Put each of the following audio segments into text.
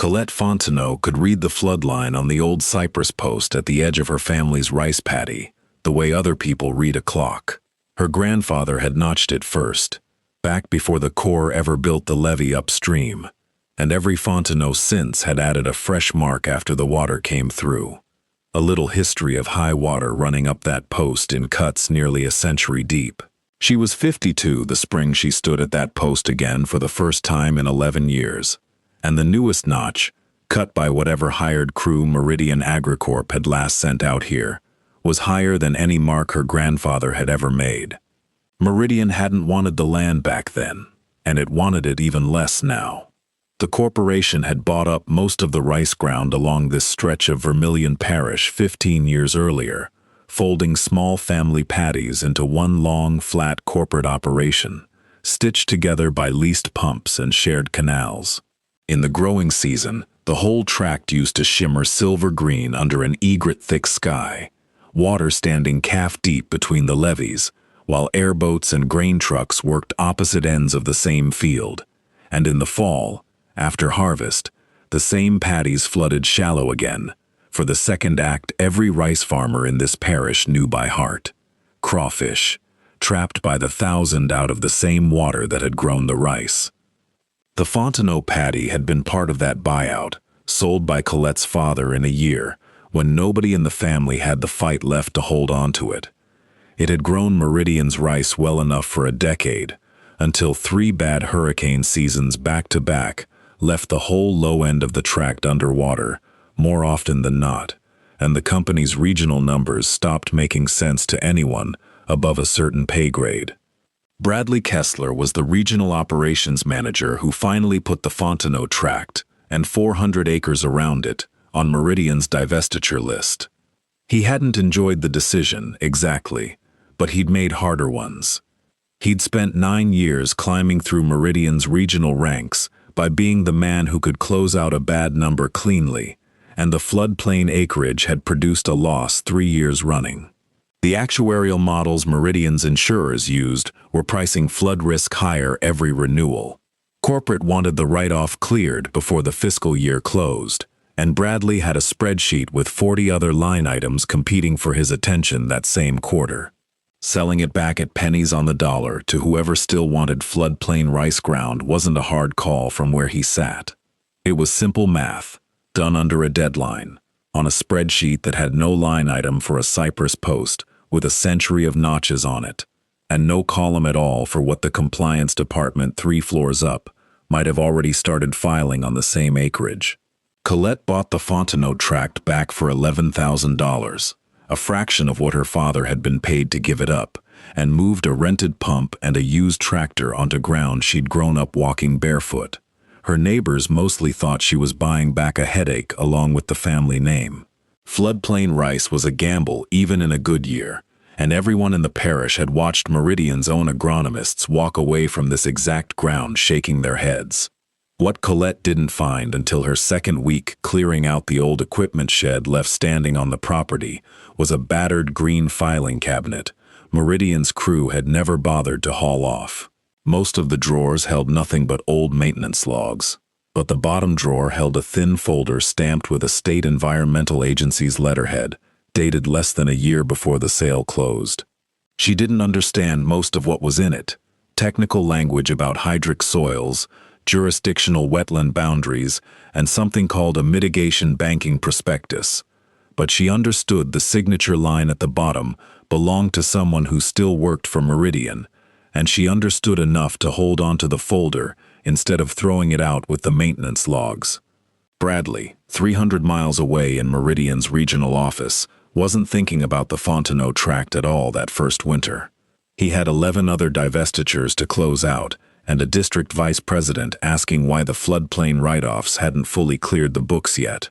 Colette Fontenot could read the floodline on the old cypress post at the edge of her family's rice paddy, the way other people read a clock. Her grandfather had notched it first, back before the Corps ever built the levee upstream, and every Fontenot since had added a fresh mark after the water came through. A little history of high water running up that post in cuts nearly a century deep. She was 52 the spring she stood at that post again for the first time in 11 years, and the newest notch, cut by whatever hired crew Meridian Agricorp had last sent out here, was higher than any mark her grandfather had ever made. Meridian hadn't wanted the land back then, and it wanted it even less now. The corporation had bought up most of the rice ground along this stretch of Vermilion Parish 15 years earlier, folding small family paddies into one long, flat corporate operation, stitched together by leased pumps and shared canals. In the growing season, the whole tract used to shimmer silver-green under an egret-thick sky, water standing calf-deep between the levees, while airboats and grain trucks worked opposite ends of the same field, and in the fall, after harvest, the same paddies flooded shallow again, for the second act every rice farmer in this parish knew by heart. Crawfish, trapped by the thousand out of the same water that had grown the rice. The Fontenot paddy had been part of that buyout, sold by Colette's father in a year, when nobody in the family had the fight left to hold on to it. It had grown Meridian's rice well enough for a decade, until 3 bad hurricane seasons back-to-back left the whole low end of the tract underwater, more often than not, and the company's regional numbers stopped making sense to anyone above a certain pay grade. Bradley Kessler was the regional operations manager who finally put the Fontenot tract, and 400 acres around it, on Meridian's divestiture list. He hadn't enjoyed the decision, exactly, but he'd made harder ones. He'd spent 9 years climbing through Meridian's regional ranks by being the man who could close out a bad number cleanly, and the floodplain acreage had produced a loss 3 years running. The actuarial models Meridian's insurers used were pricing flood risk higher every renewal. Corporate wanted the write-off cleared before the fiscal year closed, and Bradley had a spreadsheet with 40 other line items competing for his attention that same quarter. Selling it back at pennies on the dollar to whoever still wanted floodplain rice ground wasn't a hard call from where he sat. It was simple math, done under a deadline, on a spreadsheet that had no line item for a cypress post with a century of notches on it, and no column at all for what the compliance department 3 floors up might have already started filing on the same acreage. Colette bought the Fontenot tract back for $11,000. A fraction of what her father had been paid to give it up, and moved a rented pump and a used tractor onto ground she'd grown up walking barefoot. Her neighbors mostly thought she was buying back a headache along with the family name. Floodplain rice was a gamble even in a good year, and everyone in the parish had watched Meridian's own agronomists walk away from this exact ground shaking their heads. What Colette didn't find until her second week clearing out the old equipment shed left standing on the property was a battered green filing cabinet Meridian's crew had never bothered to haul off. Most of the drawers held nothing but old maintenance logs, but the bottom drawer held a thin folder stamped with a state environmental agency's letterhead, dated less than a year before the sale closed. She didn't understand most of what was in it, technical language about hydric soils, jurisdictional wetland boundaries, and something called a mitigation banking prospectus. But she understood the signature line at the bottom belonged to someone who still worked for Meridian, and she understood enough to hold onto the folder instead of throwing it out with the maintenance logs. Bradley, 300 miles away in Meridian's regional office, wasn't thinking about the Fontenot tract at all that first winter. He had 11 other divestitures to close out, and a district vice president asking why the floodplain write-offs hadn't fully cleared the books yet.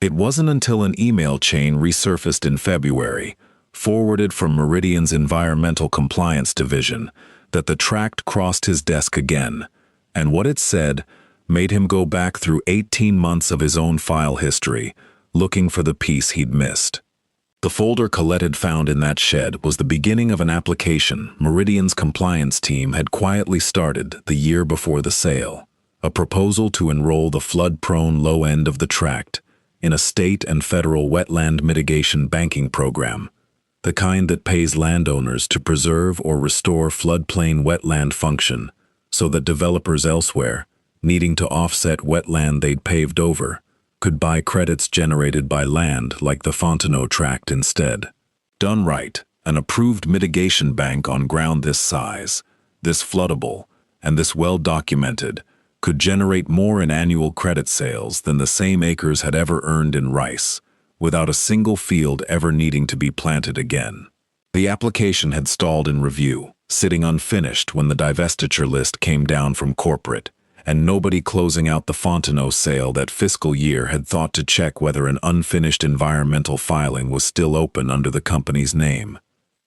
It wasn't until an email chain resurfaced in February, forwarded from Meridian's Environmental Compliance Division, that the tract crossed his desk again, and what it said made him go back through 18 months of his own file history, looking for the piece he'd missed. The folder Colette had found in that shed was the beginning of an application Meridian's compliance team had quietly started the year before the sale, a proposal to enroll the flood-prone low end of the tract in a state and federal wetland mitigation banking program, the kind that pays landowners to preserve or restore floodplain wetland function so that developers elsewhere, needing to offset wetland they'd paved over, could buy credits generated by land like the Fontenot tract instead. Done right, an approved mitigation bank on ground this size, this floodable, and this well-documented, could generate more in annual credit sales than the same acres had ever earned in rice, without a single field ever needing to be planted again. The application had stalled in review, sitting unfinished when the divestiture list came down from corporate, and nobody closing out the Fontenot sale that fiscal year had thought to check whether an unfinished environmental filing was still open under the company's name.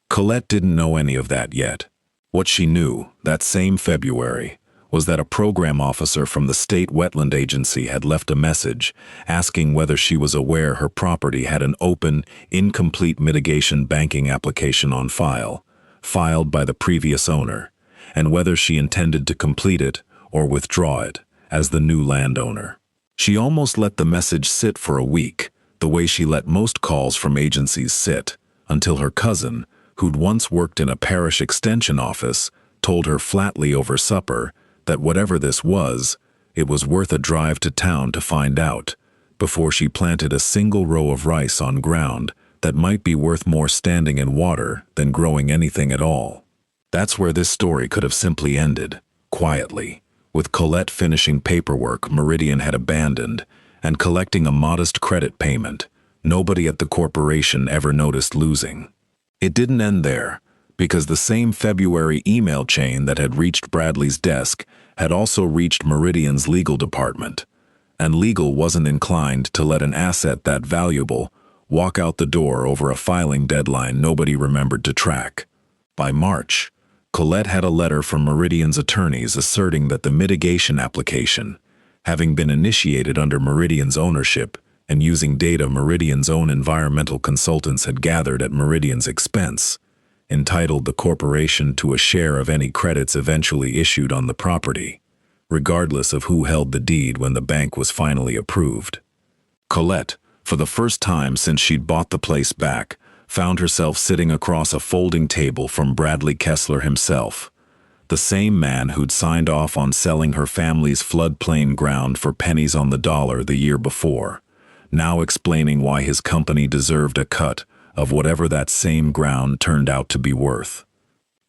Colette didn't know any of that yet. What she knew, that same February, was that a program officer from the state wetland agency had left a message asking whether she was aware her property had an open, incomplete mitigation banking application on file, filed by the previous owner, and whether she intended to complete it or withdraw it as the new landowner. She almost let the message sit for a week, the way she let most calls from agencies sit, until her cousin, who'd once worked in a parish extension office, told her flatly over supper that whatever this was, it was worth a drive to town to find out, before she planted a single row of rice on ground that might be worth more standing in water than growing anything at all. That's where this story could have simply ended, quietly, with Colette finishing paperwork Meridian had abandoned and collecting a modest credit payment nobody at the corporation ever noticed losing. It didn't end there, because the same February email chain that had reached Bradley's desk had also reached Meridian's legal department, and legal wasn't inclined to let an asset that valuable walk out the door over a filing deadline nobody remembered to track. By March, Colette had a letter from Meridian's attorneys asserting that the mitigation application, having been initiated under Meridian's ownership and using data Meridian's own environmental consultants had gathered at Meridian's expense, entitled the corporation to a share of any credits eventually issued on the property, regardless of who held the deed when the bank was finally approved. Colette, for the first time since she'd bought the place back, found herself sitting across a folding table from Bradley Kessler himself, the same man who'd signed off on selling her family's floodplain ground for pennies on the dollar the year before, now explaining why his company deserved a cut of whatever that same ground turned out to be worth.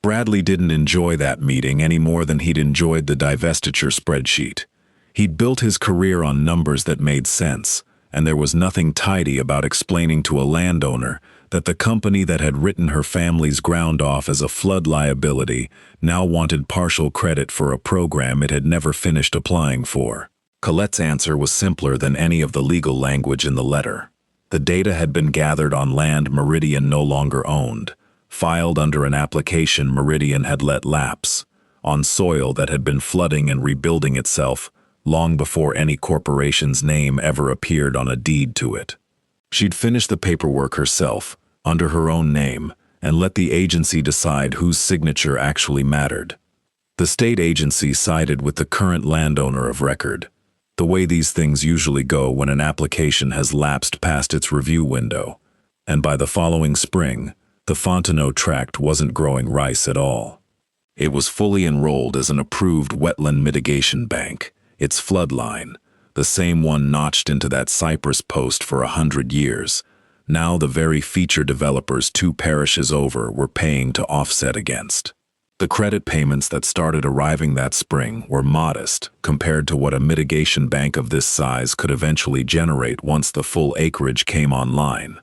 Bradley didn't enjoy that meeting any more than he'd enjoyed the divestiture spreadsheet. He'd built his career on numbers that made sense, and there was nothing tidy about explaining to a landowner that the company that had written her family's ground off as a flood liability now wanted partial credit for a program it had never finished applying for. Colette's answer was simpler than any of the legal language in the letter. The data had been gathered on land Meridian no longer owned, filed under an application Meridian had let lapse, on soil that had been flooding and rebuilding itself long before any corporation's name ever appeared on a deed to it. She'd finished the paperwork herself, under her own name, and let the agency decide whose signature actually mattered. The state agency sided with the current landowner of record, the way these things usually go when an application has lapsed past its review window, and by the following spring, the Fontenot tract wasn't growing rice at all. It was fully enrolled as an approved wetland mitigation bank, its floodline, the same one notched into that cypress post for 100 years, now the very feature developers 2 parishes over were paying to offset against. The credit payments that started arriving that spring were modest compared to what a mitigation bank of this size could eventually generate once the full acreage came online.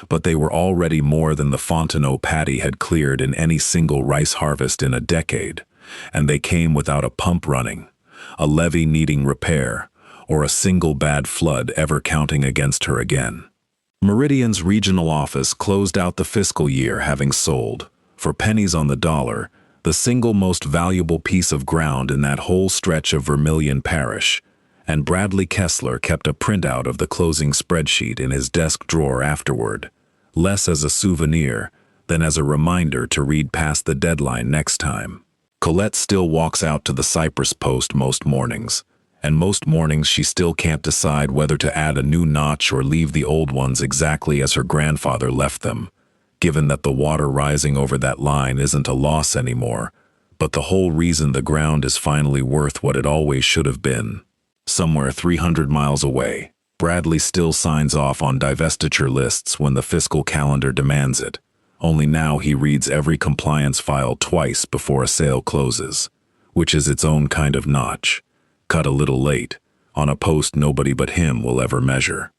But they were already more than the Fontenot Paddy had cleared in any single rice harvest in a decade, and they came without a pump running, a levee needing repair, or a single bad flood ever counting against her again. Meridian's regional office closed out the fiscal year having sold, for pennies on the dollar, the single most valuable piece of ground in that whole stretch of Vermilion Parish, and Bradley Kessler kept a printout of the closing spreadsheet in his desk drawer afterward, less as a souvenir than as a reminder to read past the deadline next time. Colette still walks out to the cypress post most mornings, And most mornings she still can't decide whether to add a new notch or leave the old ones exactly as her grandfather left them, given that the water rising over that line isn't a loss anymore, but the whole reason the ground is finally worth what it always should have been. Somewhere 300 miles away, Bradley still signs off on divestiture lists when the fiscal calendar demands it, only now he reads every compliance file twice before a sale closes, which is its own kind of notch, cut a little late, on a post nobody but him will ever measure.